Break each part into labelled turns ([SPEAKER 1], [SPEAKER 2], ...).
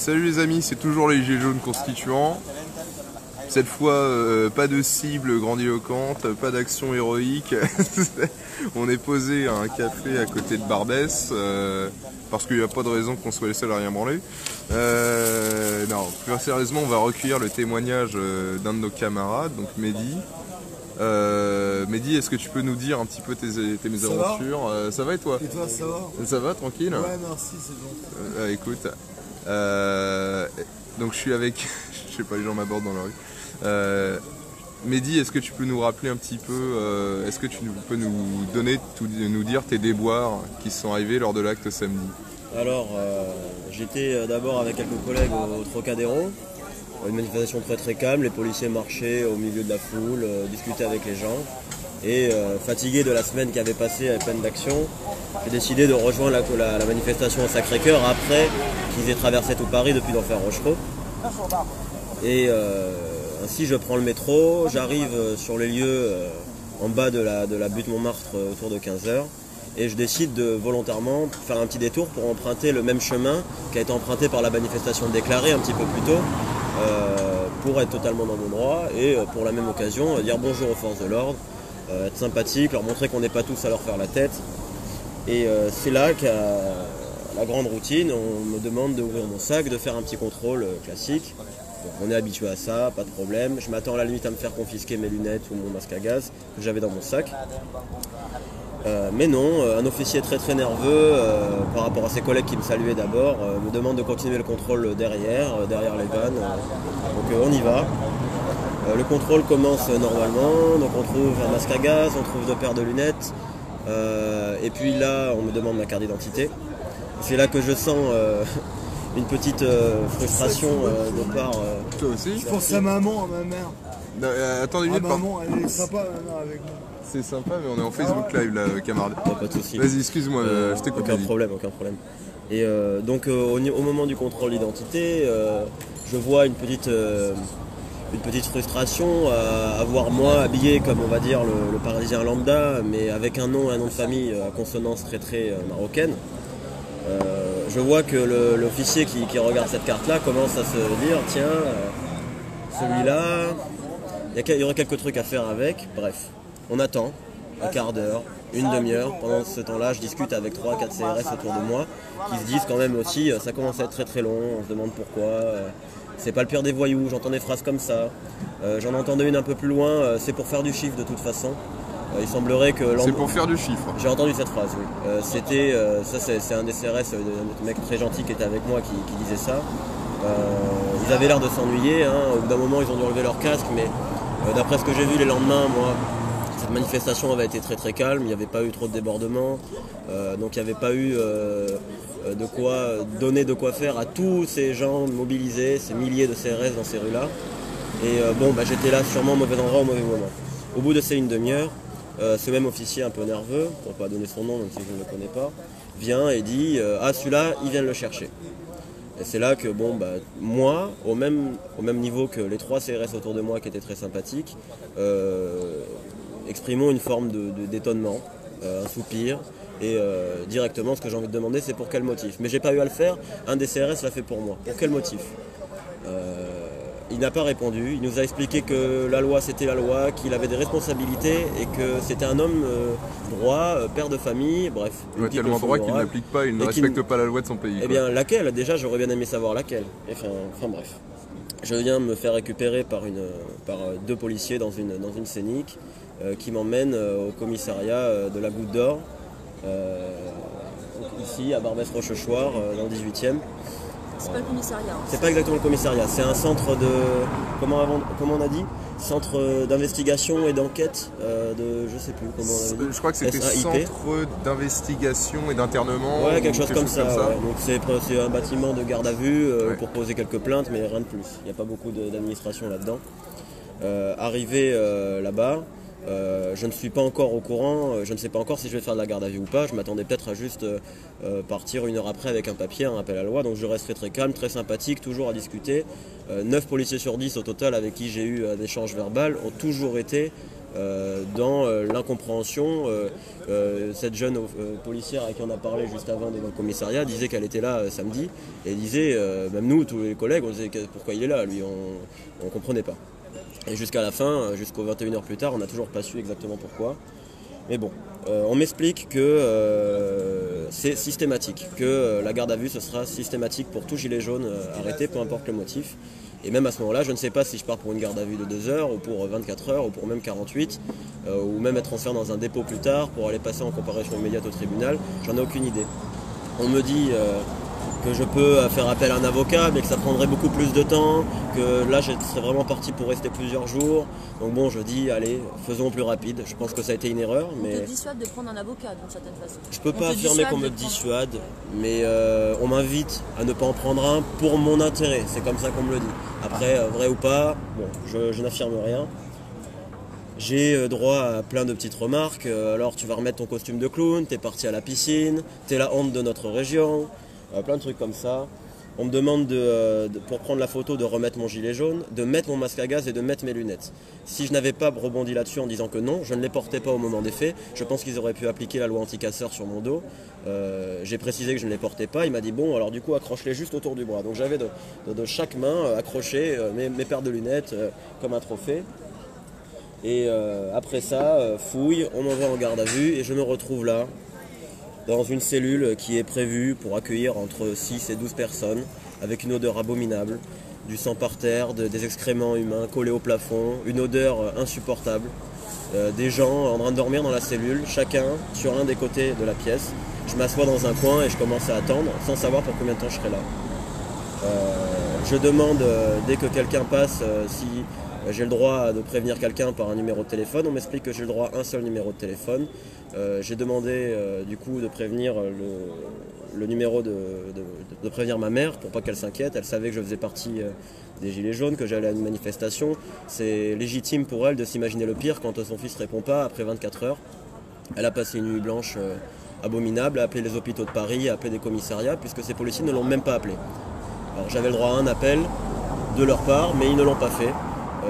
[SPEAKER 1] Salut les amis, c'est toujours les Gilets jaunes constituants. Cette fois, pas de cible grandiloquente, pas d'action héroïque. On est posé à un café à côté de Barbès, parce qu'il n'y a pas de raison qu'on soit les seuls à rien branler. Non, plus sérieusement, on va recueillir le témoignage d'un de nos camarades, donc Mehdi. Mehdi, est-ce que tu peux nous dire un petit peu tes mésaventures? Ça va et toi?
[SPEAKER 2] Et toi, ça va?
[SPEAKER 1] Ça va, tranquille?
[SPEAKER 2] Ouais, merci, c'est bon.
[SPEAKER 1] Écoute, donc je suis avec, je sais pas, les gens m'abordent dans la rue. Mehdi, est-ce que tu peux nous rappeler un petit peu, est-ce que tu peux nous dire tes déboires qui sont arrivés lors de l'acte samedi?
[SPEAKER 3] Alors, j'étais d'abord avec quelques collègues au Trocadéro, une manifestation très calme, les policiers marchaient au milieu de la foule, discutaient avec les gens. Et fatigué de la semaine qui avait passé à pleine d'action, j'ai décidé de rejoindre la manifestation au Sacré-Cœur après qu'ils aient traversé tout Paris depuis l'enfer Rochereau. Et ainsi je prends le métro, j'arrive sur les lieux en bas de la butte Montmartre autour de 15 h et je décide de volontairement faire un petit détour pour emprunter le même chemin qui a été emprunté par la manifestation déclarée un petit peu plus tôt pour être totalement dans mon droit et pour la même occasion dire bonjour aux forces de l'ordre. Être sympathique, leur montrer qu'on n'est pas tous à leur faire la tête. Et c'est là qu'à la grande routine, on me demande d'ouvrir mon sac, de faire un petit contrôle classique. Donc on est habitué à ça, pas de problème. Je m'attends à la limite à me faire confisquer mes lunettes ou mon masque à gaz que j'avais dans mon sac. Mais non, un officier très nerveux par rapport à ses collègues qui me saluaient d'abord me demande de continuer le contrôle derrière les vannes. Donc on y va. Le contrôle commence normalement, donc on trouve un masque à gaz, on trouve 2 paires de lunettes, et puis là on me demande ma carte d'identité. C'est là que je sens une petite frustration de part...
[SPEAKER 1] Toi aussi?
[SPEAKER 2] Je pense à maman, à ma mère.
[SPEAKER 1] Non, attends une minute,
[SPEAKER 2] maman, elle est sympa, ma mère, avec moi.
[SPEAKER 1] c'est sympa, mais on est en Facebook Live là, camarade.
[SPEAKER 3] Pas de souci.
[SPEAKER 1] Vas-y, excuse-moi, je t'écoute.
[SPEAKER 3] Aucun problème. Et donc au moment du contrôle d'identité, je vois une petite frustration à voir moi habillé comme on va dire le parisien lambda, mais avec un nom et un nom de famille à consonance très marocaine. Je vois que l'officier qui regarde cette carte-là commence à se dire tiens, celui-là, il y aurait quelques trucs à faire avec. Bref, on attend un quart d'heure, une demi-heure. Pendant ce temps-là, je discute avec 3-4 CRS autour de moi qui se disent quand même aussi ça commence à être très long, on se demande pourquoi. C'est pas le pire des voyous, j'entends des phrases comme ça. J'en entendais une un peu plus loin, c'est pour faire du chiffre de toute façon. Il semblerait que...
[SPEAKER 1] C'est pour faire du chiffre.
[SPEAKER 3] J'ai entendu cette phrase, oui. C'est un des CRS, un mec très gentil qui était avec moi qui disait ça. Ils avaient l'air de s'ennuyer, hein. Au bout d'un moment ils ont dû enlever leur casque, mais d'après ce que j'ai vu les lendemains, moi, cette manifestation avait été très calme, il n'y avait pas eu trop de débordements, donc il n'y avait pas eu... de quoi donner de quoi faire à tous ces gens mobilisés, ces milliers de CRS dans ces rues-là. Et j'étais là sûrement au mauvais endroit, au mauvais moment. Au bout de ces une demi-heure, ce même officier un peu nerveux, pour ne pas donner son nom même si je ne le connais pas, vient et dit ah celui-là, il vient le chercher. Et c'est là que moi, au même niveau que les 3 CRS autour de moi qui étaient très sympathiques, exprimons une forme d'étonnement, un soupir. Et directement, ce que j'ai envie de demander, c'est pour quel motif. Mais j'ai pas eu à le faire, un des CRS l'a fait pour moi. Pour quel motif? Il n'a pas répondu, il nous a expliqué que la loi c'était la loi, qu'il avait des responsabilités et que c'était un homme droit, père de famille, bref.
[SPEAKER 1] Il a tellement droit qu'il n'applique pas, il ne respecte pas la loi de son pays.
[SPEAKER 3] Eh bien, laquelle? Déjà, j'aurais bien aimé savoir laquelle. Enfin bref. Je viens me faire récupérer par 2 policiers dans une scénique qui m'emmène au commissariat de la Goutte d'Or. Ici à Barbès-Rochechouart dans le 18e.
[SPEAKER 4] C'est pas le commissariat.
[SPEAKER 3] C'est pas exactement le commissariat, c'est un centre de... Comment on a dit? Centre d'investigation et d'enquête de... Je sais plus comment on avait dit.
[SPEAKER 1] Je crois que c'était
[SPEAKER 3] SAIP.
[SPEAKER 1] centre d'investigation et d'internement.
[SPEAKER 3] Ouais, quelque chose comme ça.
[SPEAKER 1] Ouais.
[SPEAKER 3] Donc c'est un bâtiment de garde à vue pour poser quelques plaintes, mais rien de plus. Il n'y a pas beaucoup d'administration là-dedans. Arrivé là-bas, je ne suis pas encore au courant, je ne sais pas encore si je vais faire de la garde à vue ou pas. Je m'attendais peut-être à juste partir 1 heure après avec un papier, un appel à la loi. Donc je resterai très calme, très sympathique, toujours à discuter. 9 policiers sur 10 au total avec qui j'ai eu un échange verbal ont toujours été dans l'incompréhension. Cette jeune policière à qui on a parlé juste avant dans le commissariat disait qu'elle était là samedi et disait, même nous, tous les collègues, on disait pourquoi il est là, lui, on ne comprenait pas. Et jusqu'à la fin, jusqu'aux 21h plus tard, on n'a toujours pas su exactement pourquoi. Mais bon, on m'explique que c'est systématique, que la garde à vue ce sera systématique pour tout gilet jaune arrêté, peu importe le motif. Et même à ce moment-là, je ne sais pas si je pars pour une garde à vue de 2 heures, ou pour 24 heures, ou pour même 48, ou même être transféré dans un dépôt plus tard pour aller passer en comparution immédiate au tribunal. J'en ai aucune idée. On me dit que je peux faire appel à un avocat, mais que ça prendrait beaucoup plus de temps, que là je serais vraiment parti pour rester plusieurs jours. Donc bon, je dis, allez, faisons au plus rapide. Je pense que ça a été une erreur, mais...
[SPEAKER 4] On te dissuade de prendre un avocat d'une certaine façon.
[SPEAKER 3] Je peux pas affirmer qu'on me dissuade, mais on m'invite à ne pas en prendre un pour mon intérêt. C'est comme ça qu'on me le dit. Après, vrai ou pas, bon, je n'affirme rien. J'ai droit à plein de petites remarques. Alors tu vas remettre ton costume de clown, t'es parti à la piscine, t'es la honte de notre région. Plein de trucs comme ça. On me demande pour prendre la photo de remettre mon gilet jaune, de mettre mon masque à gaz et de mettre mes lunettes. Si je n'avais pas rebondi là-dessus en disant que non, je ne les portais pas au moment des faits, je pense qu'ils auraient pu appliquer la loi anti-casseur sur mon dos. J'ai précisé que je ne les portais pas, il m'a dit bon alors du coup accroche-les juste autour du bras. Donc j'avais de chaque main accroché mes paires de lunettes comme un trophée. Et après ça, fouille, on m'envoie en garde à vue et je me retrouve là, dans une cellule qui est prévue pour accueillir entre 6 et 12 personnes, avec une odeur abominable, du sang par terre, des excréments humains collés au plafond, une odeur insupportable, des gens en train de dormir dans la cellule, chacun sur un des côtés de la pièce. Je m'assois dans un coin et je commence à attendre, sans savoir pour combien de temps je serai là. Je demande, dès que quelqu'un passe, si j'ai le droit de prévenir quelqu'un par un numéro de téléphone. On m'explique que j'ai le droit à un seul numéro de téléphone. J'ai demandé du coup de prévenir le numéro de prévenir ma mère pour pas qu'elle s'inquiète. Elle savait que je faisais partie des Gilets jaunes, que j'allais à une manifestation. C'est légitime pour elle de s'imaginer le pire quand son fils ne répond pas après 24 heures. Elle a passé une nuit blanche abominable, a appelé les hôpitaux de Paris, a appelé des commissariats, puisque ces policiers ne l'ont même pas appelé. Alors j'avais le droit à un appel de leur part, mais ils ne l'ont pas fait.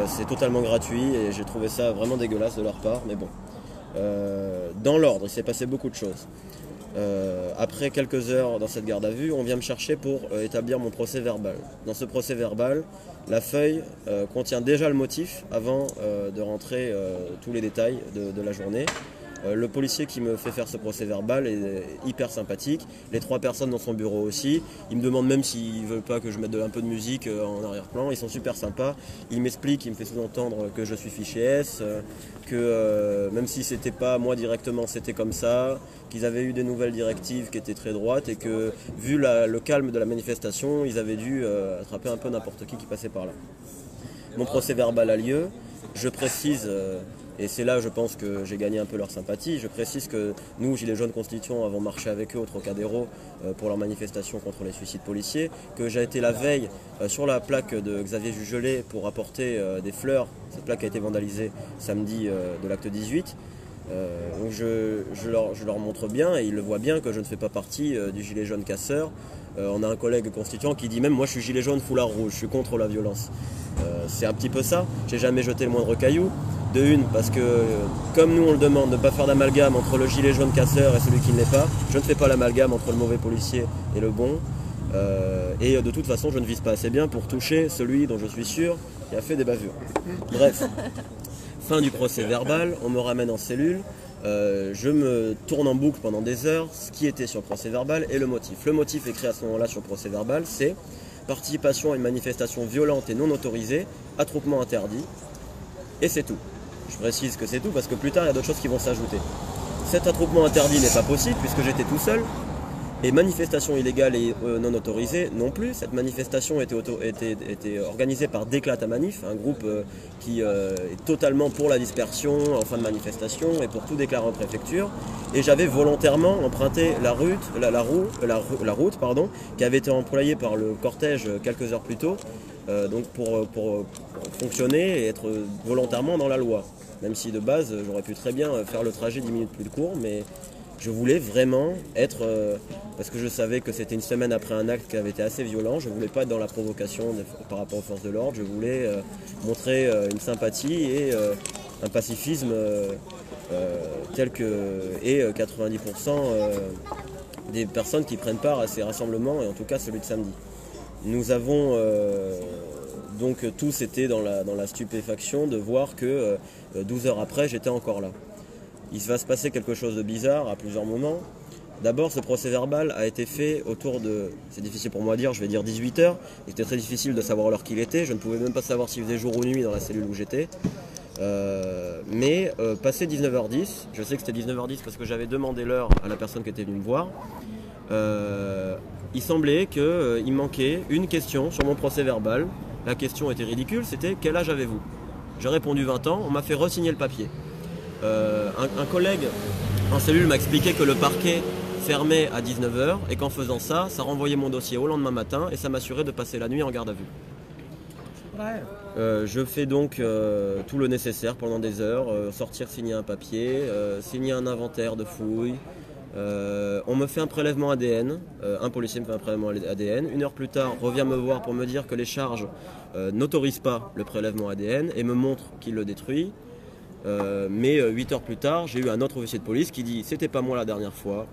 [SPEAKER 3] C'est totalement gratuit et j'ai trouvé ça vraiment dégueulasse de leur part, mais bon. Dans l'ordre, il s'est passé beaucoup de choses. Après quelques heures dans cette garde à vue, on vient me chercher pour établir mon procès verbal. Dans ce procès verbal, la feuille contient déjà le motif avant de rentrer tous les détails de la journée. Le policier qui me fait faire ce procès verbal est hyper sympathique, les 3 personnes dans son bureau aussi. Il me demande même s'ils ne veulent pas que je mette un peu de musique en arrière-plan, ils sont super sympas. Il m'explique, il me fait sous-entendre que je suis fiché S, que même si c'était pas moi directement, c'était comme ça, qu'ils avaient eu des nouvelles directives qui étaient très droites et que vu le calme de la manifestation, ils avaient dû attraper un peu n'importe qui passait par là. Mon procès verbal a lieu, je précise... Et c'est là, je pense, que j'ai gagné un peu leur sympathie. Je précise que nous, Gilets jaunes constituants, avons marché avec eux au Trocadéro pour leur manifestation contre les suicides policiers, que j'ai été la veille sur la plaque de Xavier Jugelet pour apporter des fleurs. Cette plaque a été vandalisée samedi de l'acte 18. Donc je leur montre bien, et ils le voient bien, que je ne fais pas partie du gilet jaune casseur. On a un collègue constituant qui dit même moi je suis gilet jaune foulard rouge, je suis contre la violence. C'est un petit peu ça, j'ai jamais jeté le moindre caillou. De une, parce que comme nous on le demande de ne pas faire d'amalgame entre le gilet jaune casseur et celui qui ne l'est pas, je ne fais pas l'amalgame entre le mauvais policier et le bon. Et de toute façon je ne vise pas assez bien pour toucher celui dont je suis sûr qui a fait des bavures. Bref, fin du procès verbal, on me ramène en cellule. Je me tourne en boucle pendant des heures, ce qui était sur procès verbal et le motif. Le motif écrit à ce moment-là sur procès verbal, c'est participation à une manifestation violente et non autorisée, attroupement interdit, et c'est tout. Je précise que c'est tout parce que plus tard il y a d'autres choses qui vont s'ajouter. Cet attroupement interdit n'est pas possible puisque j'étais tout seul, et manifestation illégale et non autorisée non plus. Cette manifestation était organisée par Déclat à Manif, un groupe qui est totalement pour la dispersion en fin de manifestation et pour tout déclarer en préfecture. Et j'avais volontairement emprunté la route qui avait été employée par le cortège quelques heures plus tôt, donc pour fonctionner et être volontairement dans la loi. Même si de base j'aurais pu très bien faire le trajet 10 minutes plus court, mais je voulais vraiment être, parce que je savais que c'était une semaine après un acte qui avait été assez violent, je ne voulais pas être dans la provocation par rapport aux forces de l'ordre, je voulais montrer une sympathie et un pacifisme tel que est 90% des personnes qui prennent part à ces rassemblements, et en tout cas celui de samedi. Nous avons donc tous été dans la stupéfaction de voir que 12 heures après, j'étais encore là. Il va se passer quelque chose de bizarre à plusieurs moments. D'abord, ce procès verbal a été fait autour de, c'est difficile pour moi à dire, je vais dire 18 heures. C'était très difficile de savoir l'heure qu'il était. Je ne pouvais même pas savoir s'il faisait jour ou nuit dans la cellule où j'étais. Mais passé 19h10, je sais que c'était 19h10 parce que j'avais demandé l'heure à la personne qui était venue me voir. Il semblait qu'il manquait une question sur mon procès verbal. La question était ridicule, c'était « Quel âge avez-vous » J'ai répondu 20 ans, on m'a fait re-signer le papier. Un collègue en cellule m'a expliqué que le parquet fermait à 19h et qu'en faisant ça, ça renvoyait mon dossier au lendemain matin et ça m'assurait de passer la nuit en garde à vue. Je fais donc tout le nécessaire pendant des heures, sortir signer un papier, signer un inventaire de fouilles. On me fait un prélèvement ADN, un policier me fait un prélèvement ADN. Une heure plus tard, revient me voir pour me dire que les charges n'autorisent pas le prélèvement ADN et me montre qu'il le détruit. Mais 8 heures plus tard, j'ai eu un autre officier de police qui dit « C'était pas moi la dernière fois,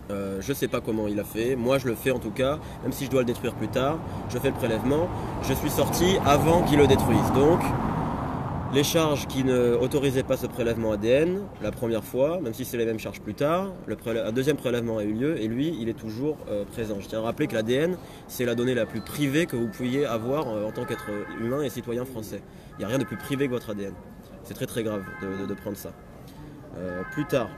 [SPEAKER 3] je sais pas comment il a fait, moi je le fais en tout cas, même si je dois le détruire plus tard, je fais le prélèvement, je suis sorti avant qu'il le détruise. » Donc, les charges qui ne autorisaient pas ce prélèvement ADN, la première fois, même si c'est les mêmes charges plus tard, un deuxième prélèvement a eu lieu et lui, il est toujours présent. Je tiens à rappeler que l'ADN, c'est la donnée la plus privée que vous pouviez avoir en tant qu'être humain et citoyen français. Il n'y a rien de plus privé que votre ADN. C'est très très grave de prendre ça. Plus tard,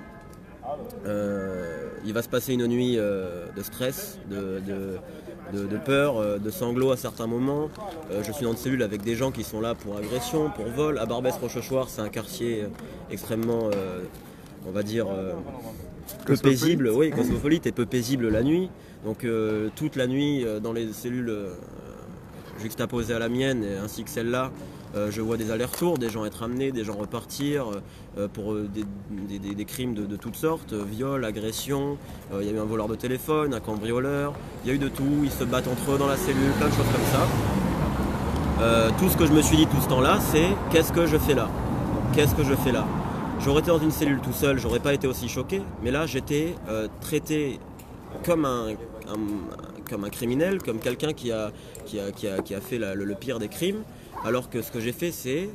[SPEAKER 3] il va se passer une nuit de stress, de peur, de sanglots à certains moments. Je suis dans une cellule avec des gens qui sont là pour agression, pour vol. À Barbès-Rochechouart, c'est un quartier extrêmement, on va dire, peu paisible, oui, cosmopolite et peu paisible la nuit. Donc toute la nuit, dans les cellules juxtaposées à la mienne ainsi que celle-là, je vois des allers-retours, des gens être amenés, des gens repartir pour des crimes de toutes sortes, viol, agression, il y a eu un voleur de téléphone, un cambrioleur, il y a eu de tout, ils se battent entre eux dans la cellule, plein de choses comme ça. Tout ce que je me suis dit tout ce temps-là, c'est qu'est-ce que je fais là? Qu'est-ce que je fais là? J'aurais été dans une cellule tout seul, j'aurais pas été aussi choqué, mais là j'étais traité comme un criminel, comme quelqu'un qui a fait le pire des crimes. Alors que ce que j'ai fait, c'est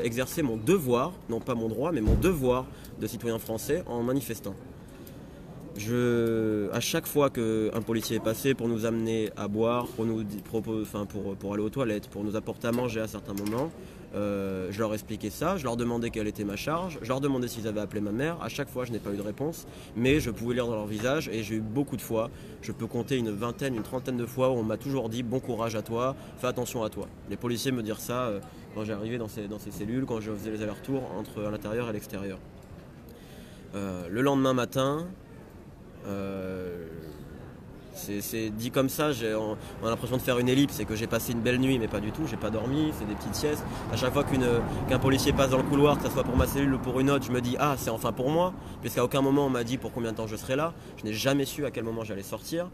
[SPEAKER 3] exercer mon devoir, non pas mon droit, mais mon devoir de citoyen français en manifestant. À chaque fois qu'un policier est passé pour nous amener à boire, pour aller aux toilettes, pour nous apporter à manger à certains moments, je leur expliquais ça, je leur demandais quelle était ma charge, je leur demandais s'ils avaient appelé ma mère. À chaque fois, je n'ai pas eu de réponse, mais je pouvais lire dans leur visage et j'ai eu beaucoup de fois, je peux compter une vingtaine, une trentaine de fois où on m'a toujours dit « bon courage à toi, fais attention à toi ». Les policiers me dirent ça quand j'arrivais dans ces cellules, quand je faisais les allers-retours entre l'intérieur et l'extérieur. Le lendemain matin, c'est dit comme ça, on a l'impression de faire une ellipse et que j'ai passé une belle nuit, mais pas du tout, j'ai pas dormi, c'est des petites siestes. À chaque fois qu'un policier passe dans le couloir, que ce soit pour ma cellule ou pour une autre, je me dis « ah, c'est enfin pour moi », puisqu'à aucun moment on m'a dit pour combien de temps je serais là. Je n'ai jamais su à quel moment j'allais sortir.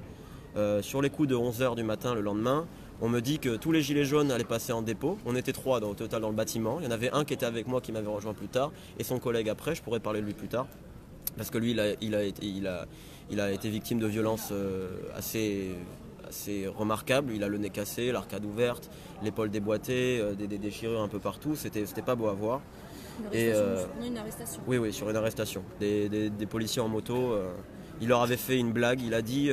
[SPEAKER 3] Sur les coups de 11 h du matin le lendemain, on me dit que tous les gilets jaunes allaient passer en dépôt. On était 3 au total dans le bâtiment. Il y en avait un qui était avec moi qui m'avait rejoint plus tard et son collègue après, je pourrais parler de lui plus tard. Parce que lui, il a été victime de violences assez remarquables. Il a le nez cassé, l'arcade ouverte, l'épaule déboîtée, des déchirures un peu partout. C'était pas beau à voir.
[SPEAKER 4] Une arrestation.
[SPEAKER 3] Oui, sur une arrestation. Des policiers en moto. Il leur avait fait une blague. Il a dit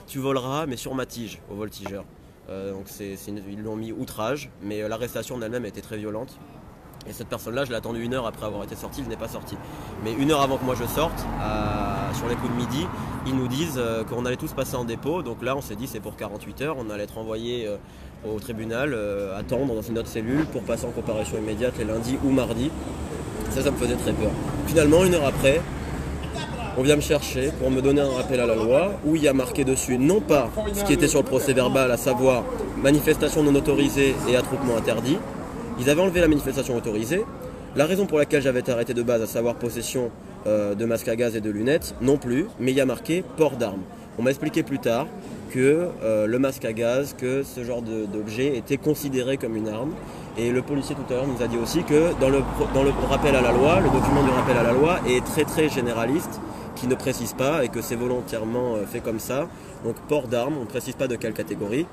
[SPEAKER 3] tu voleras, mais sur ma tige, au voltigeur. Donc ils l'ont mis outrage, mais l'arrestation en elle-même était très violente. Et cette personne-là, je l'ai attendue 1 heure après avoir été sorti, il n'est pas sorti. Mais 1 heure avant que moi je sorte, sur les coups de midi, ils nous disent qu'on allait tous passer en dépôt. Donc là, on s'est dit c'est pour 48 heures, on allait être envoyé au tribunal, attendre dans une autre cellule pour passer en comparution immédiate les lundis ou mardis. Ça me faisait très peur. Finalement, 1 heure après, on vient me chercher pour me donner un rappel à la loi où il y a marqué dessus non pas ce qui était sur le procès verbal, à savoir manifestation non autorisée et attroupement interdit. Ils avaient enlevé la manifestation autorisée. La raison pour laquelle j'avais été arrêté de base, à savoir possession de masque à gaz et de lunettes, non plus, mais il y a marqué port d'armes. On m'a expliqué plus tard que le masque à gaz, que ce genre d'objet était considéré comme une arme. Et le policier tout à l'heure nous a dit aussi que dans le rappel à la loi, le document du rappel à la loi est très très généraliste, qui ne précise pas et que c'est volontairement fait comme ça. Donc port d'armes, on ne précise pas de quelle catégorie.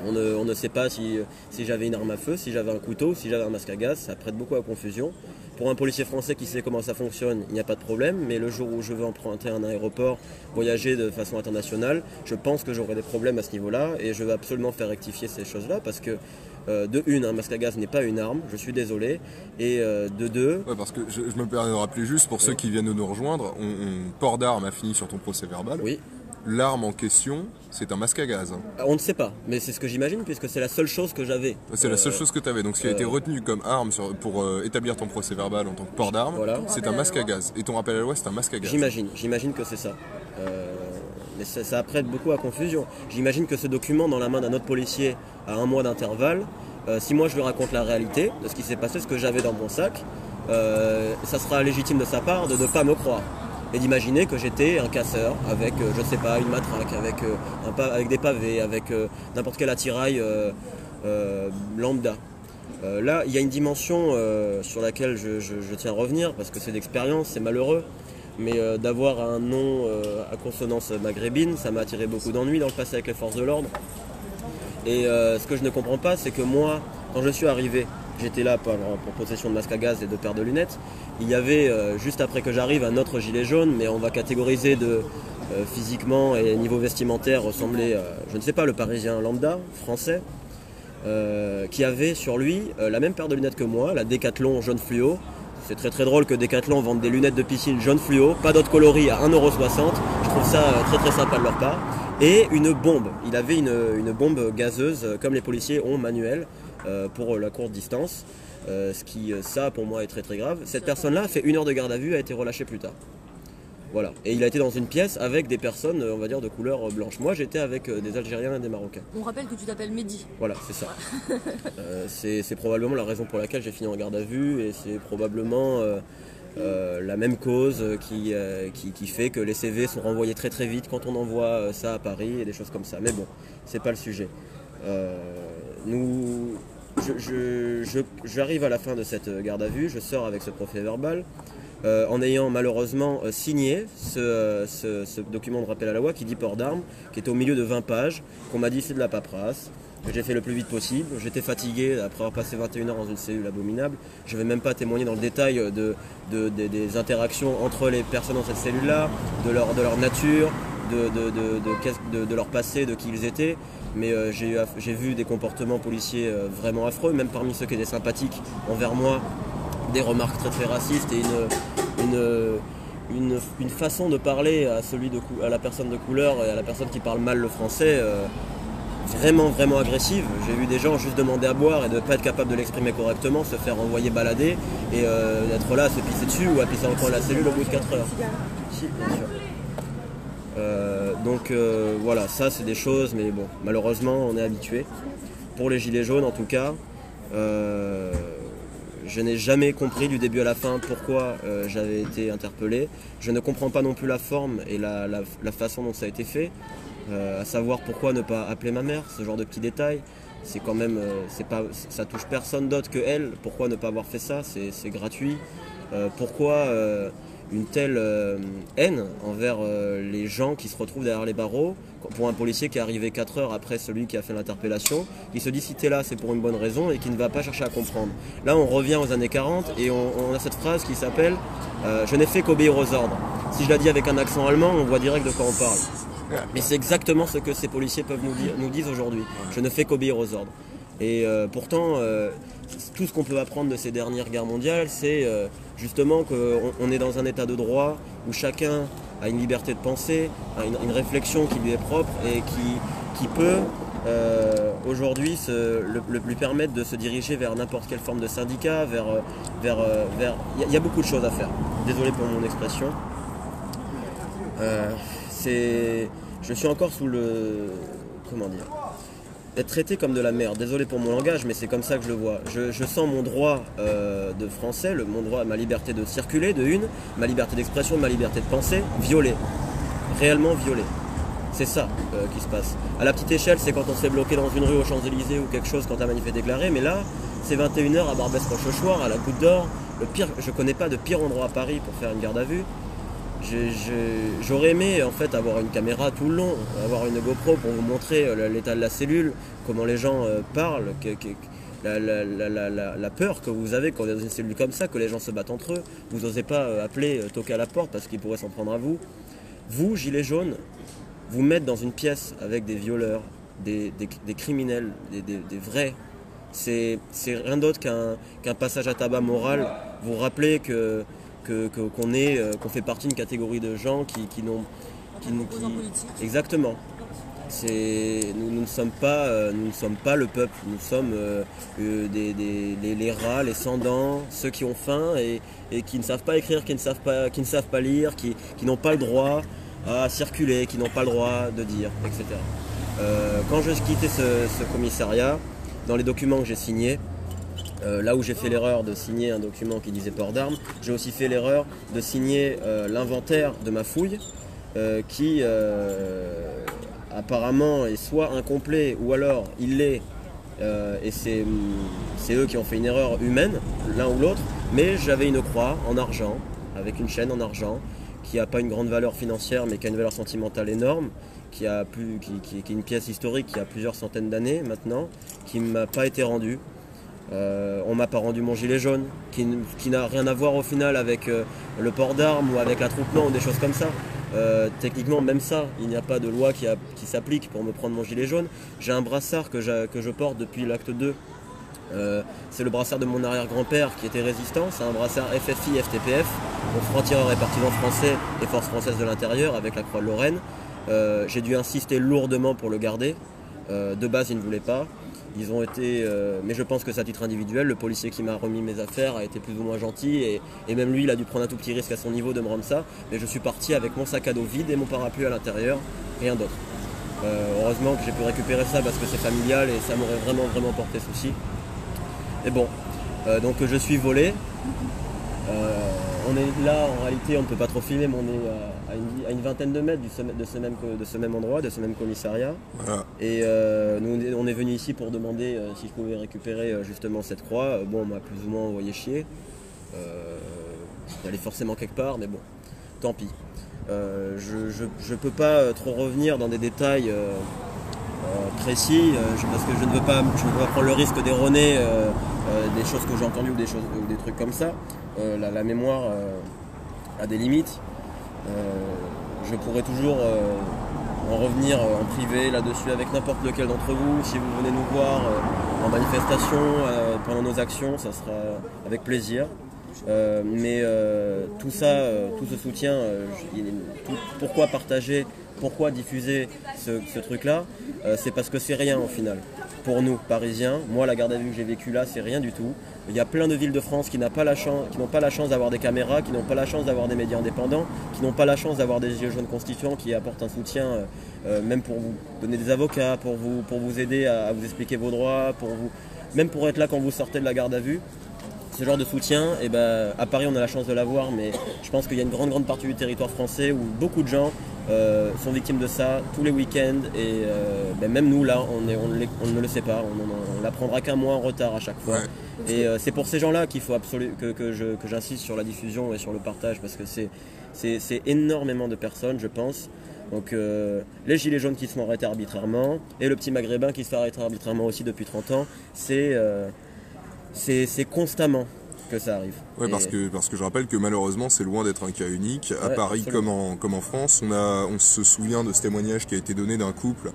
[SPEAKER 3] On ne sait pas si j'avais une arme à feu, si j'avais un couteau, si j'avais un masque à gaz, ça prête beaucoup à confusion. Pour un policier français qui sait comment ça fonctionne, il n'y a pas de problème, mais le jour où je veux emprunter un aéroport, voyager de façon internationale, je pense que j'aurai des problèmes à ce niveau-là et je veux absolument faire rectifier ces choses-là parce que de une, un masque à gaz n'est pas une arme, je suis désolé, et de deux...
[SPEAKER 1] Ouais, parce que je me permets de rappeler juste, pour ceux qui viennent de nous rejoindre, port d'arme a fini sur ton procès verbal.
[SPEAKER 3] Oui.
[SPEAKER 1] L'arme en question, c'est un masque à gaz.
[SPEAKER 3] On ne sait pas, mais c'est ce que j'imagine puisque c'est la seule chose que j'avais.
[SPEAKER 1] C'est la seule chose que tu avais. Donc ce qui a été retenu comme arme pour établir ton procès verbal en tant que port d'arme,
[SPEAKER 3] voilà.
[SPEAKER 1] C'est un masque à gaz. Et ton rappel à la loi, c'est un masque à gaz.
[SPEAKER 3] J'imagine que c'est ça. Mais ça prête beaucoup à confusion. J'imagine que ce document dans la main d'un autre policier à 1 mois d'intervalle, si moi je lui raconte la réalité de ce qui s'est passé, ce que j'avais dans mon sac, ça sera légitime de sa part de ne pas me croire. Et d'imaginer que j'étais un casseur avec, je sais pas, une matraque, avec des pavés, avec n'importe quel attirail lambda. Là, il y a une dimension sur laquelle je tiens à revenir, parce que c'est d'expérience, c'est malheureux, mais d'avoir un nom à consonance maghrébine, ça m'a attiré beaucoup d'ennuis dans le passé avec les forces de l'ordre. Et ce que je ne comprends pas, c'est que moi, quand je suis arrivé, j'étais là pour possession de masque à gaz et de paires de lunettes. Il y avait, juste après que j'arrive, un autre gilet jaune, mais on va catégoriser physiquement et niveau vestimentaire ressembler, je ne sais pas, le parisien lambda, français, qui avait sur lui la même paire de lunettes que moi, la Decathlon jaune fluo. C'est très très drôle que Decathlon vende des lunettes de piscine jaune fluo, pas d'autres coloris à 1,60 €. Je trouve ça très très sympa de leur part. Et une bombe. Il avait une bombe gazeuse, comme les policiers ont manuelle, pour la courte distance. Ce qui, ça pour moi, est très très grave. Cette personne-là a fait 1 heure de garde à vue, a été relâchée plus tard. Voilà. Et il a été dans une pièce avec des personnes, on va dire, de couleur blanche. Moi, j'étais avec des Algériens et des Marocains.
[SPEAKER 4] On rappelle que tu t'appelles Mehdi.
[SPEAKER 3] Voilà, c'est ça. C'est probablement la raison pour laquelle j'ai fini en garde à vue et c'est probablement la même cause qui fait que les CV sont renvoyés très très vite quand on envoie ça à Paris et des choses comme ça. Mais bon, c'est pas le sujet. J'arrive à la fin de cette garde à vue, je sors avec ce procès verbal. En ayant malheureusement signé ce document de rappel à la loi qui dit port d'armes, qui était au milieu de 20 pages, qu'on m'a dit c'est de la paperasse, que j'ai fait le plus vite possible. J'étais fatigué après avoir passé 21 heures dans une cellule abominable. Je ne vais même pas témoigner dans le détail des interactions entre les personnes dans cette cellule-là, de leur nature, de leur passé, de qui ils étaient. Mais j'ai vu des comportements policiers vraiment affreux, même parmi ceux qui étaient sympathiques envers moi. Des remarques très très racistes et une façon de parler à la personne de couleur et à la personne qui parle mal le français vraiment vraiment agressive. J'ai vu des gens juste demander à boire et de ne pas être capable de l'exprimer correctement, se faire envoyer balader et être là à se pisser dessus ou à pisser en coin de la cellule au bout de 4 heures. Si, bien sûr. Donc voilà, ça c'est des choses, mais bon, malheureusement on est habitué. Pour les gilets jaunes en tout cas, je n'ai jamais compris du début à la fin pourquoi j'avais été interpellé. Je ne comprends pas non plus la forme et la façon dont ça a été fait. À savoir pourquoi ne pas appeler ma mère, ce genre de petits détails. C'est quand même, ça touche personne d'autre que elle. Pourquoi ne pas avoir fait ça? C'est gratuit. Pourquoi une telle haine envers les gens qui se retrouvent derrière les barreaux pour un policier qui est arrivé 4 heures après celui qui a fait l'interpellation, qui se dit si t'es là c'est pour une bonne raison et qui ne va pas chercher à comprendre. Là on revient aux années 40 et on a cette phrase qui s'appelle je n'ai fait qu'obéir aux ordres. Si je la dis avec un accent allemand, on voit direct de quoi on parle. Mais c'est exactement ce que ces policiers peuvent nous disent aujourd'hui. Je ne fais qu'obéir aux ordres. Et pourtant, tout ce qu'on peut apprendre de ces dernières guerres mondiales, c'est justement qu'on est dans un état de droit où chacun a une liberté de penser, a une réflexion qui lui est propre et qui peut aujourd'hui lui permettre de se diriger vers n'importe quelle forme de syndicat, il y a beaucoup de choses à faire. Désolé pour mon expression. Je suis encore sous le... comment dire, être traité comme de la merde. Désolé pour mon langage, mais c'est comme ça que je le vois. Je sens mon droit de français, mon droit à ma liberté de circuler, ma liberté d'expression, ma liberté de penser, violée. Réellement violée. C'est ça qui se passe. À la petite échelle, c'est quand on s'est bloqué dans une rue aux Champs-Élysées ou quelque chose quand un manif est déclaré, mais là, c'est 21h à Barbès-Rochechouart, à la Goutte d'Or. Je connais pas de pire endroit à Paris pour faire une garde à vue. J'aurais aimé en fait avoir une caméra tout le long, avoir une GoPro pour vous montrer l'état de la cellule, comment les gens parlent, la peur que vous avez quand vous êtes dans une cellule comme ça, que les gens se battent entre eux. Vous n'osez pas appeler, toquer à la porte parce qu'ils pourraient s'en prendre à vous. Vous, gilets jaunes, vous mettre dans une pièce avec des violeurs, des criminels, des vrais, c'est rien d'autre qu'un passage à tabac moral. Vous rappelez qu'on fait partie d'une catégorie de gens qui n'ont... Exactement. Nous ne sommes pas le peuple, nous sommes les rats, les sans-dents, ceux qui ont faim et qui ne savent pas écrire, qui ne savent pas lire, qui n'ont pas le droit à circuler, qui n'ont pas le droit de dire, etc. Quand je quittais ce commissariat, dans les documents que j'ai signés, là où j'ai fait l'erreur de signer un document qui disait port d'armes, j'ai aussi fait l'erreur de signer l'inventaire de ma fouille qui apparemment est soit incomplet ou alors il l'est et c'est eux qui ont fait une erreur humaine, l'un ou l'autre, mais j'avais une croix en argent, avec une chaîne en argent, qui n'a pas une grande valeur financière mais qui a une valeur sentimentale énorme, qui est une pièce historique qui a plusieurs centaines d'années maintenant, qui ne m'a pas été rendue. On m'a pas rendu mon gilet jaune, qui n'a rien à voir au final avec le port d'armes ou avec l'attroupement ou des choses comme ça. Techniquement, même ça, il n'y a pas de loi qui s'applique pour me prendre mon gilet jaune. J'ai un brassard que je porte depuis l'acte 2. C'est le brassard de mon arrière-grand-père qui était résistant. C'est un brassard FFI FTPF, donc franc-tireur et partisan français et forces françaises de l'intérieur avec la croix de Lorraine. J'ai dû insister lourdement pour le garder. De base, ils ne voulaient pas. Ils ont été, mais je pense que c'est à titre individuel. Le policier qui m'a remis mes affaires a été plus ou moins gentil et même lui, il a dû prendre un tout petit risque à son niveau de me rendre ça. Mais je suis parti avec mon sac à dos vide et mon parapluie à l'intérieur, rien d'autre. Heureusement que j'ai pu récupérer ça parce que c'est familial et ça m'aurait vraiment porté souci. Et bon, donc je suis volé. On est là, en réalité, on ne peut pas trop filmer, mais on est à une vingtaine de mètres de ce même endroit, de ce même commissariat. Voilà. Et nous, on est venu ici pour demander si je pouvais récupérer justement cette croix. Bon, on m'a plus ou moins envoyé chier. J'allais forcément quelque part, mais bon, tant pis. Je peux pas trop revenir dans des détails précis, parce que je ne veux pas prendre le risque d'erroner des choses que j'ai entendues ou des trucs comme ça. La mémoire a des limites. Je pourrais toujours en revenir en privé là-dessus avec n'importe lequel d'entre vous. Si vous venez nous voir en manifestation pendant nos actions, ça sera avec plaisir. Mais tout ça, tout ce soutien, pourquoi partager, pourquoi diffuser ce truc-là, c'est parce que c'est rien au final. Pour nous, Parisiens, moi la garde à vue que j'ai vécue là, c'est rien du tout. Il y a plein de villes de France qui n'ont pas la chance d'avoir des caméras, qui n'ont pas la chance d'avoir des médias indépendants, qui n'ont pas la chance d'avoir des gilets jaunes constituants qui apportent un soutien, même pour vous donner des avocats, pour vous aider à vous expliquer vos droits, même pour être là quand vous sortez de la garde à vue. Ce genre de soutien, à Paris on a la chance de l'avoir, mais je pense qu'il y a une grande partie du territoire français où beaucoup de gens sont victimes de ça tous les week-ends et même nous là on ne le sait pas, on l'apprendra qu'un mois en retard à chaque fois. Ouais. Et c'est pour ces gens-là qu'il faut absolument que j'insiste sur la diffusion et sur le partage parce que c'est énormément de personnes je pense. Donc les gilets jaunes qui se font arrêter arbitrairement et le petit maghrébin qui se fait arrêter arbitrairement aussi depuis 30 ans, c'est constamment que ça arrive.
[SPEAKER 1] Ouais, parce que je rappelle que malheureusement c'est loin d'être un cas unique. À Paris comme en France, on se souvient de ce témoignage qui a été donné d'un couple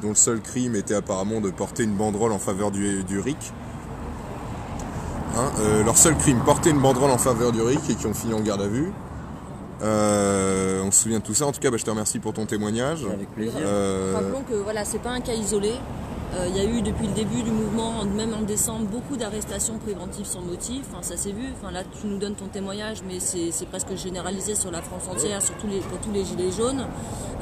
[SPEAKER 1] dont le seul crime était apparemment de porter une banderole en faveur du RIC. Leur seul crime, porter une banderole en faveur du RIC et qui ont fini en garde à vue. On se souvient de tout ça. En tout cas, je te remercie pour ton témoignage.
[SPEAKER 3] Avec plaisir.
[SPEAKER 4] Rappelons que voilà, c'est pas un cas isolé. Il y a eu depuis le début du mouvement, même en décembre, beaucoup d'arrestations préventives sans motif. Enfin, ça s'est vu. Enfin, là, tu nous donnes ton témoignage, mais c'est presque généralisé sur la France entière, pour tous les gilets jaunes.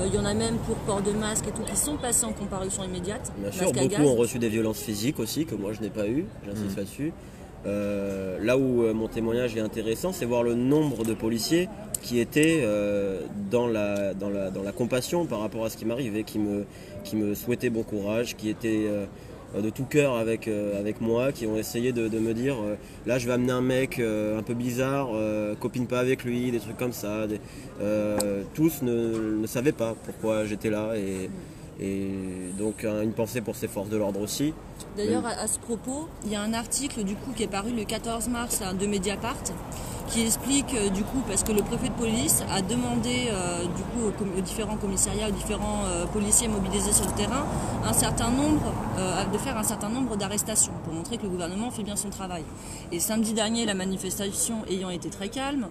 [SPEAKER 4] Il y en a même pour port de masque et tout qui sont passés en comparution immédiate.
[SPEAKER 3] Bien sûr, beaucoup ont reçu des violences physiques aussi, que moi je n'ai pas eu. J'insiste là-dessus. Là où mon témoignage est intéressant, c'est voir le nombre de policiers qui était dans la compassion par rapport à ce qui m'arrivait, qui me souhaitait bon courage, qui était de tout cœur avec moi, qui ont essayé de me dire là je vais amener un mec un peu bizarre, copine pas avec lui, des trucs comme ça. Tous ne savaient pas pourquoi j'étais là et donc une pensée pour ces forces de l'ordre aussi.
[SPEAKER 4] D'ailleurs, à ce propos, il y a un article du coup qui est paru le 14 mars de Mediapart qui explique du coup, parce que le préfet de police a demandé du coup aux différents commissariats, aux différents policiers mobilisés sur le terrain, de faire un certain nombre d'arrestations pour montrer que le gouvernement fait bien son travail. Et samedi dernier, la manifestation ayant été très calme,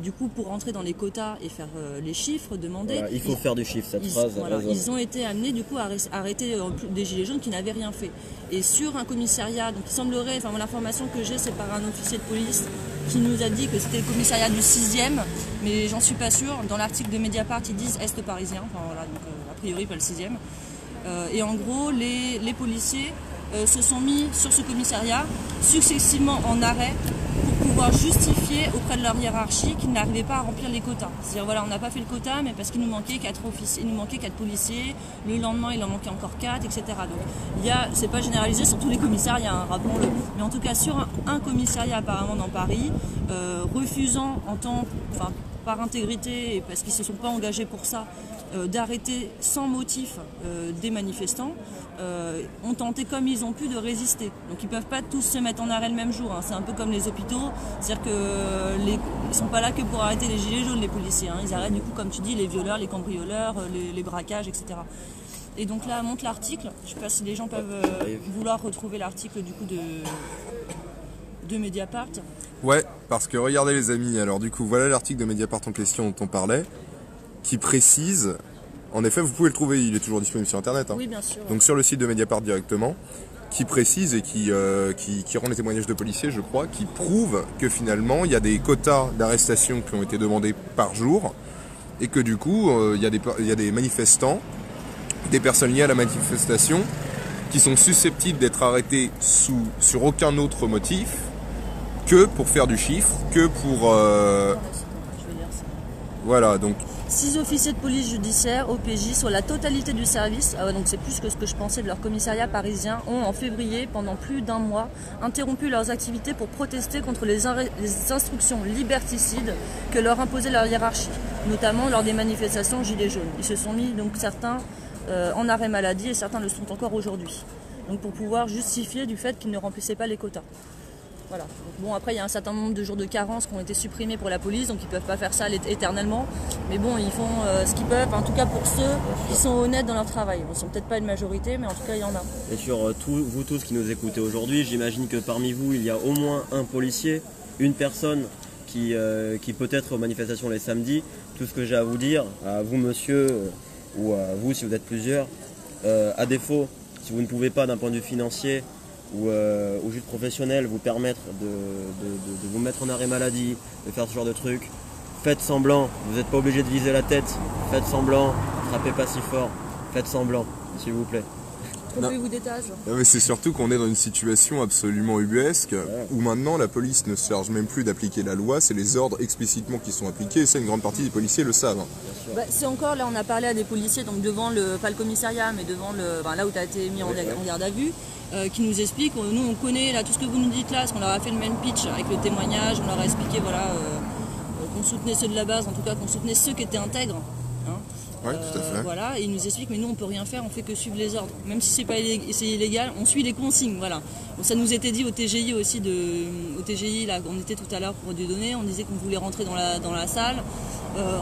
[SPEAKER 4] du coup pour rentrer dans les quotas et faire les chiffres demandés,
[SPEAKER 3] voilà, il faut faire du chiffre, cette phrase.
[SPEAKER 4] Voilà, ils ont été amenés du coup à arrêter des gilets jaunes qui n'avaient rien fait. Et sur un commissariat, donc il semblerait, enfin l'information que j'ai c'est par un officier de police qui nous a dit que c'était le commissariat du 6e, mais j'en suis pas sûre. Dans l'article de Mediapart, ils disent Est parisien, enfin voilà, donc a priori pas le 6e. Et en gros, les policiers se sont mis sur ce commissariat successivement en arrêt pour pouvoir justifier auprès de leur hiérarchie qu'ils n'arrivaient pas à remplir les quotas. C'est-à-dire voilà, on n'a pas fait le quota, mais parce qu'il nous manquait 4 officiers, il nous manquait 4 policiers, le lendemain il en manquait encore 4, etc. Donc c'est pas généralisé sur tous les commissariats, hein, rappelons-le. Mais en tout cas sur un commissariat apparemment dans Paris, refusant par intégrité et parce qu'ils ne se sont pas engagés pour ça, d'arrêter sans motif des manifestants, ont tenté comme ils ont pu de résister. Donc ils ne peuvent pas tous se mettre en arrêt le même jour, hein. C'est un peu comme les hôpitaux, c'est-à-dire qu'ils ne sont pas là que pour arrêter les gilets jaunes, les policiers, hein. Ils arrêtent du coup, comme tu dis, les violeurs, les cambrioleurs, les braquages, etc. Et donc là monte l'article, je ne sais pas si les gens peuvent vouloir retrouver l'article du coup de Mediapart.
[SPEAKER 1] Ouais, parce que regardez les amis, alors du coup voilà l'article de Mediapart en question dont on parlait, qui précise, en effet vous pouvez le trouver, il est toujours disponible sur internet, hein.
[SPEAKER 4] Oui, bien sûr.
[SPEAKER 1] Donc sur le site de Mediapart directement, qui précise et qui rend les témoignages de policiers, je crois, qui prouve que finalement il y a des quotas d'arrestation qui ont été demandés par jour et que du coup il y a des manifestants, des personnes liées à la manifestation qui sont susceptibles d'être arrêtés sur aucun autre motif que pour faire du chiffre, que pour... Voilà, donc...
[SPEAKER 4] 6 officiers de police judiciaire, OPJ, sur la totalité du service, donc c'est plus que ce que je pensais de leur commissariat parisien, ont en février, pendant plus d'1 mois, interrompu leurs activités pour protester contre les instructions liberticides que leur imposait leur hiérarchie, notamment lors des manifestations Gilets jaunes. Ils se sont mis, donc certains, en arrêt maladie et certains le sont encore aujourd'hui. Donc pour pouvoir justifier du fait qu'ils ne remplissaient pas les quotas. Voilà. Donc bon, après il y a un certain nombre de jours de carence qui ont été supprimés pour la police, donc ils ne peuvent pas faire ça éternellement. Mais bon, ils font ce qu'ils peuvent, en tout cas pour ceux qui sont honnêtes dans leur travail. Ils ne sont peut-être pas une majorité, mais en tout cas il y en a.
[SPEAKER 3] Et sur vous tous qui nous écoutez aujourd'hui, j'imagine que parmi vous il y a au moins un policier, une personne qui peut être aux manifestations les samedis. Tout ce que j'ai à vous dire, à vous monsieur, ou à vous si vous êtes plusieurs, à défaut, si vous ne pouvez pas d'un point de vue financier, ou juste professionnel vous permettre de vous mettre en arrêt maladie, de faire ce genre de trucs, faites semblant, vous n'êtes pas obligé de viser la tête, faites semblant, frappez pas si fort, faites semblant, s'il vous plaît.
[SPEAKER 4] Trompez-vous d'étage.
[SPEAKER 1] Non, mais c'est surtout qu'on est dans une situation absolument ubuesque, où maintenant la police ne se charge même plus d'appliquer la loi, c'est les ordres explicitement qui sont appliqués, et ça une grande partie des policiers le savent.
[SPEAKER 4] C'est encore, là on a parlé à des policiers, donc devant pas le commissariat, mais devant là où tu as été mis en garde à vue, qui nous expliquent, nous on connaît là, tout ce que vous nous dites là, parce qu'on leur a fait le même pitch avec le témoignage, on leur a expliqué voilà, qu'on soutenait ceux de la base, en tout cas qu'on soutenait ceux qui étaient intègres. Hein.
[SPEAKER 1] Oui, tout à fait.
[SPEAKER 4] Voilà, et ils nous expliquent, mais nous on peut rien faire, on fait que suivre les ordres. Même si c'est illégal, on suit les consignes, voilà. Donc, ça nous était dit au TGI aussi, au TGI, là, on était tout à l'heure pour Dieudonné, on disait qu'on voulait rentrer dans la salle.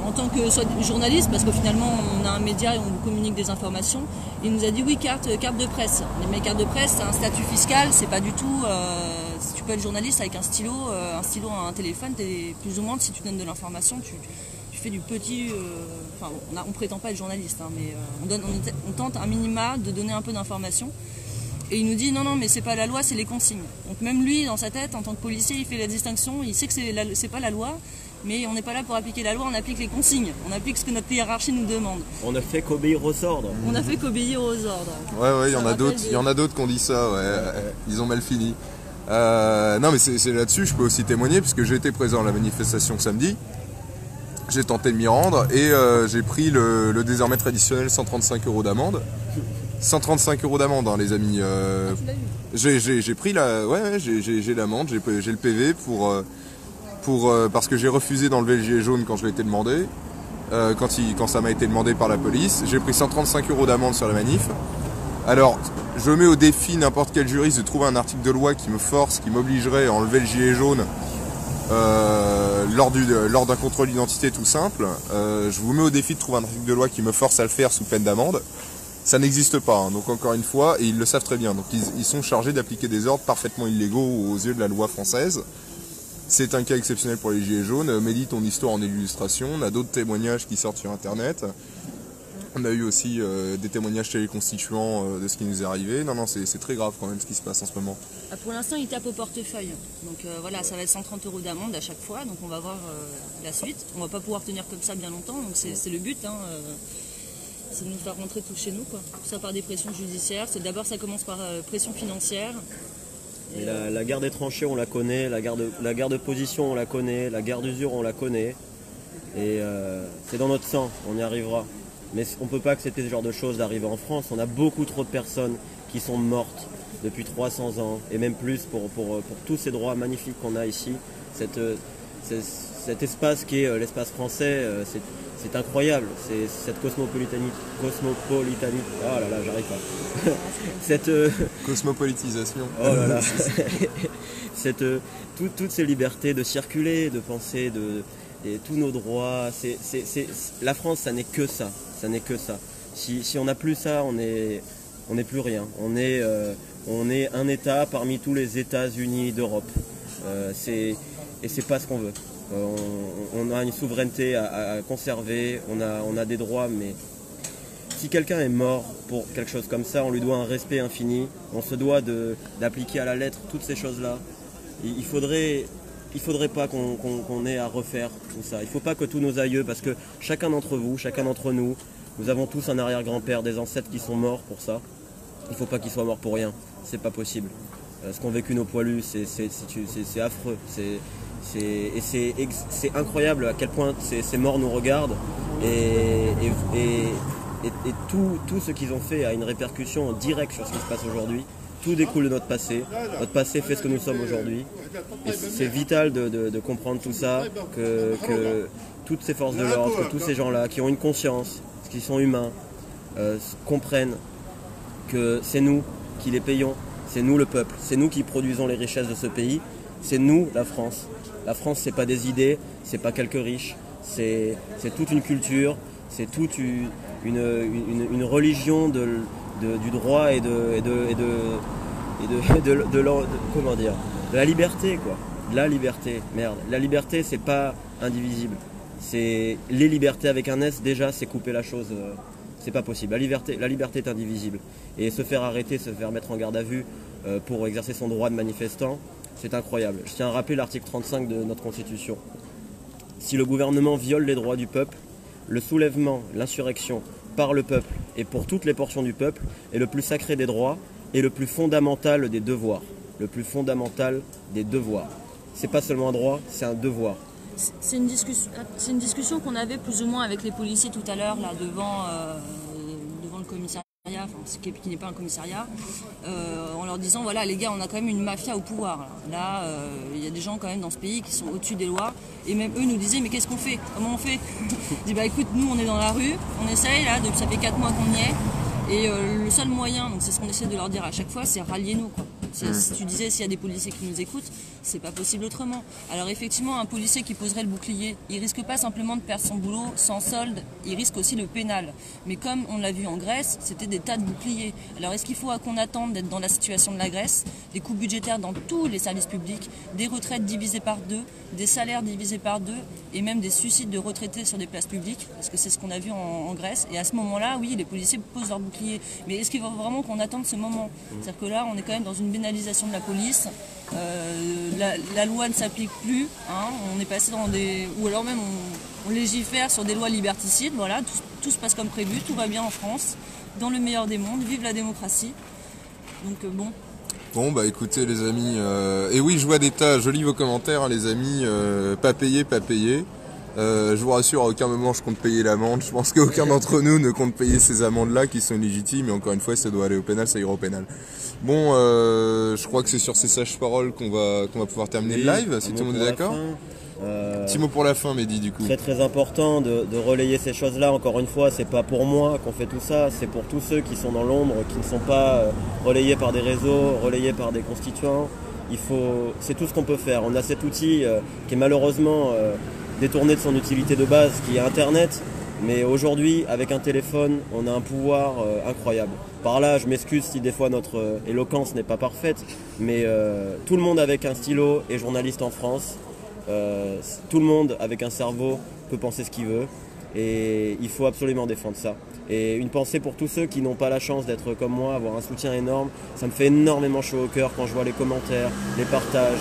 [SPEAKER 4] En tant que journaliste, parce que finalement on a un média et on vous communique des informations, il nous a dit oui, carte de presse. Mais carte de presse, c'est un statut fiscal, c'est pas du tout. Si tu peux être journaliste avec un stylo, un téléphone, t'es plus ou moins, si tu donnes de l'information, tu fais du petit. On prétend pas être journaliste, hein, mais on tente un minima de donner un peu d'informations. Et il nous dit non, mais c'est pas la loi, c'est les consignes. Donc même lui, dans sa tête, en tant que policier, il fait la distinction, il sait que c'est pas la loi. Mais on n'est pas là pour appliquer la loi, on applique les consignes. On applique ce que notre hiérarchie nous demande.
[SPEAKER 3] On ne fait qu'obéir aux ordres.
[SPEAKER 4] On a fait qu'obéir aux ordres.
[SPEAKER 1] Ouais, il y en a d'autres qui ont dit ça, ouais. Ils ont mal fini. Non mais c'est là-dessus, je peux aussi témoigner, puisque j'ai été présent à la manifestation samedi. J'ai tenté de m'y rendre et j'ai pris le désormais traditionnel 135 € d'amende. 135 € d'amende, hein, les amis. J'ai pris la, ouais, j'ai l'amende, j'ai le PV parce que j'ai refusé d'enlever le gilet jaune quand je l'ai été demandé, quand ça m'a été demandé par la police. J'ai pris 135 € d'amende sur la manif. Alors, je mets au défi n'importe quel juriste de trouver un article de loi qui me force, qui m'obligerait à enlever le gilet jaune lors d'un contrôle d'identité tout simple. Je vous mets au défi de trouver un article de loi qui me force à le faire sous peine d'amende. Ça n'existe pas, hein. Donc encore une fois, et ils le savent très bien, donc ils sont chargés d'appliquer des ordres parfaitement illégaux aux yeux de la loi française. C'est un cas exceptionnel pour les gilets jaunes. Mehdi, ton histoire en illustration. On a d'autres témoignages qui sortent sur internet. On a eu aussi des témoignages chez les constituants de ce qui nous est arrivé. Non, c'est très grave quand même ce qui se passe en ce moment.
[SPEAKER 4] Pour l'instant, il tape au portefeuille. Donc voilà, ça va être 130 € d'amende à chaque fois. Donc on va voir la suite. On va pas pouvoir tenir comme ça bien longtemps. Donc c'est le but. Hein, c'est de nous faire rentrer tous chez nous, quoi. Tout ça par des pressions judiciaires. D'abord, ça commence par pression financière.
[SPEAKER 3] Et la guerre des tranchées, on la connaît. La guerre de position, on la connaît. La guerre d'usure, on la connaît. Et c'est dans notre sang. On y arrivera. Mais on ne peut pas accepter ce genre de choses d'arriver en France. On a beaucoup trop de personnes qui sont mortes depuis 300 ans et même plus pour tous ces droits magnifiques qu'on a ici. Cet espace qui est l'espace français, c'est incroyable. C'est cette cosmopolitanité. Ah là là, j'arrive pas. Cette
[SPEAKER 1] cosmopolitisation.
[SPEAKER 3] Oh là là. Toutes ces libertés de circuler, de penser, et tous nos droits. La France, ça n'est que ça. Ça n'est que ça. Si on n'a plus ça, on n'est plus rien. On est un État parmi tous les États-Unis d'Europe. Et c'est pas ce qu'on veut. On a une souveraineté à conserver, on a des droits, mais si quelqu'un est mort pour quelque chose comme ça, on lui doit un respect infini. On se doit d'appliquer à la lettre toutes ces choses-là. Il faudrait pas qu'on ait à refaire tout ça. Il ne faut pas que tous nos aïeux, parce que chacun d'entre vous, chacun d'entre nous, nous avons tous un arrière-grand-père, des ancêtres qui sont morts pour ça. Il ne faut pas qu'ils soient morts pour rien. C'est pas possible. Ce qu'ont vécu nos poilus, c'est affreux. C'est incroyable à quel point ces morts nous regardent. Et tout ce qu'ils ont fait a une répercussion directe sur ce qui se passe aujourd'hui. Tout découle de notre passé. Notre passé fait ce que nous sommes aujourd'hui. Et c'est vital de comprendre tout ça, que toutes ces forces de l'ordre, que tous ces gens-là qui ont une conscience, qui sont humains, comprennent que c'est nous qui les payons, c'est nous le peuple, c'est nous qui produisons les richesses de ce pays, c'est nous la France. La France, c'est pas des idées, c'est pas quelques riches, c'est toute une culture, c'est toute une religion du droit et comment dire, de la liberté, quoi. De la liberté, merde. La liberté, c'est pas indivisible. C'est les libertés avec un S, déjà, c'est couper la chose. C'est pas possible. La liberté est indivisible. Et se faire arrêter, se faire mettre en garde à vue pour exercer son droit de manifestant, c'est incroyable. Je tiens à rappeler l'article 35 de notre Constitution. Si le gouvernement viole les droits du peuple, le soulèvement, l'insurrection par le peuple et pour toutes les portions du peuple est le plus sacré des droits et le plus fondamental des devoirs. Le plus fondamental des devoirs. C'est pas seulement un droit, c'est un devoir.
[SPEAKER 4] C'est une discussion qu'on avait plus ou moins avec les policiers tout à l'heure là devant le commissariat, qui n'est pas un commissariat, en leur disant voilà les gars, on a quand même une mafia au pouvoir. Là, il y a des gens quand même dans ce pays qui sont au-dessus des lois, et même eux nous disaient mais qu'est-ce qu'on fait? Comment on fait? Je dis bah écoute, nous on est dans la rue, on essaye là, depuis ça fait 4 mois qu'on y est, et le seul moyen, donc c'est ce qu'on essaie de leur dire à chaque fois, c'est ralliez-nous quoi. Si tu disais s'il y a des policiers qui nous écoutent, c'est pas possible autrement. Alors effectivement, un policier qui poserait le bouclier, il risque pas simplement de perdre son boulot sans solde, il risque aussi le pénal. Mais comme on l'a vu en Grèce, c'était des tas de boucliers. Alors est-ce qu'il faut qu'on attende d'être dans la situation de la Grèce, des coupes budgétaires dans tous les services publics, des retraites divisées par 2, des salaires divisés par 2, et même des suicides de retraités sur des places publiques, parce que c'est ce qu'on a vu en Grèce. Et à ce moment-là, oui, les policiers posent leur bouclier. Mais est-ce qu'il faut vraiment qu'on attende ce moment? C'est-à-dire que là, on est quand même dans une pénalisation de la police. La loi ne s'applique plus, hein, on est passé dans des... ou alors même on légifère sur des lois liberticides, voilà, tout se passe comme prévu, tout va bien en France, dans le meilleur des mondes, vive la démocratie. Donc bon.
[SPEAKER 1] Bon bah écoutez les amis, et oui je vois des tas, je lis vos commentaires hein, les amis, pas payé, Je vous rassure, à aucun moment je compte payer l'amende. Je pense qu'aucun d'entre nous ne compte payer ces amendes-là qui sont légitimes. Et encore une fois, ça doit aller au pénal, ça ira au pénal. Bon, je crois que c'est sur ces sages paroles qu'on va pouvoir terminer le live, si tout le monde est d'accord. Petit mot pour la fin, Mehdi, du coup.
[SPEAKER 3] Très très important de relayer ces choses-là. Encore une fois, c'est pas pour moi qu'on fait tout ça, c'est pour tous ceux qui sont dans l'ombre, qui ne sont pas relayés par des réseaux, relayés par des constituants. C'est tout ce qu'on peut faire. On a cet outil qui est malheureusement détourné de son utilité de base, qui est Internet. Mais aujourd'hui, avec un téléphone, on a un pouvoir incroyable. Par là, je m'excuse si des fois notre éloquence n'est pas parfaite, mais tout le monde avec un stylo est journaliste en France. Tout le monde avec un cerveau peut penser ce qu'il veut et il faut absolument défendre ça. Et une pensée pour tous ceux qui n'ont pas la chance d'être comme moi, avoir un soutien énorme. Ça me fait énormément chaud au cœur quand je vois les commentaires, les partages,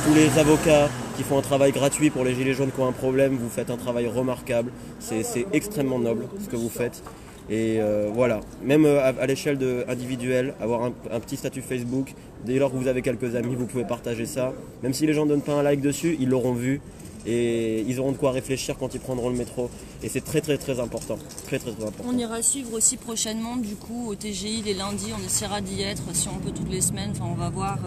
[SPEAKER 3] tous les avocats qui font un travail gratuit pour les gilets jaunes qui ont un problème. Vous faites un travail remarquable, c'est extrêmement noble ce que vous faites. Et voilà, même à l'échelle individuelle, avoir un petit statut Facebook, dès lors que vous avez quelques amis, vous pouvez partager ça. Même si les gens ne donnent pas un like dessus, ils l'auront vu et ils auront de quoi réfléchir quand ils prendront le métro. Et c'est très très très important. Très très très important.
[SPEAKER 4] On ira suivre aussi prochainement du coup au TGI les lundis, on essaiera d'y être si on peut toutes les semaines. Enfin, on va voir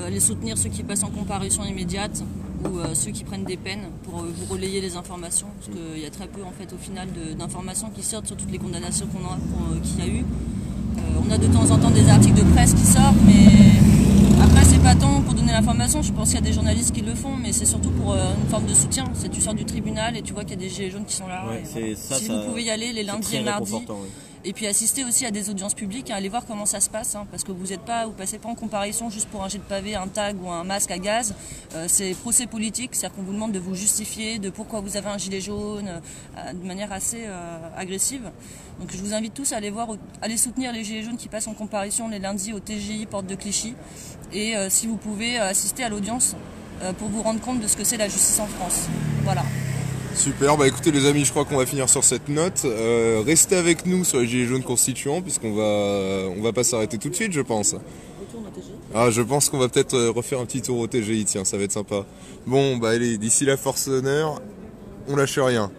[SPEAKER 4] aller soutenir ceux qui passent en comparution immédiate ou ceux qui prennent des peines pour vous relayer les informations, parce qu'il y a très peu en fait au final d'informations qui sortent sur toutes les condamnations qu'il y a eu. On a de temps en temps des articles de presse qui sortent, mais après c'est pas tant pour donner l'information, je pense qu'il y a des journalistes qui le font, mais c'est surtout pour une forme de soutien. C'est tu sors du tribunal et tu vois qu'il y a des gilets jaunes qui sont là.
[SPEAKER 3] Ouais,
[SPEAKER 4] voilà. Si vous pouvez y aller les lundis et mardis.
[SPEAKER 3] Ouais.
[SPEAKER 4] Et puis assister aussi à des audiences publiques, aller voir comment ça se passe, parce que vous passez pas en comparaison juste pour un jet de pavé, un tag ou un masque à gaz. C'est procès politique, c'est-à-dire qu'on vous demande de vous justifier de pourquoi vous avez un gilet jaune de manière assez agressive. Donc je vous invite tous à aller soutenir les gilets jaunes qui passent en comparution les lundis au TGI Porte de Clichy. Et si vous pouvez assister à l'audience pour vous rendre compte de ce que c'est la justice en France. Voilà.
[SPEAKER 1] Super, bah écoutez les amis, je crois qu'on va finir sur cette note. Restez avec nous sur les Gilets jaunes constituants, puisqu'on va pas s'arrêter tout de suite, je pense.
[SPEAKER 4] Retourne au TGI.
[SPEAKER 1] Ah, je pense qu'on va peut-être refaire un petit tour au TGI, tiens, ça va être sympa. Bon, bah allez, d'ici la force honneur, on lâche rien.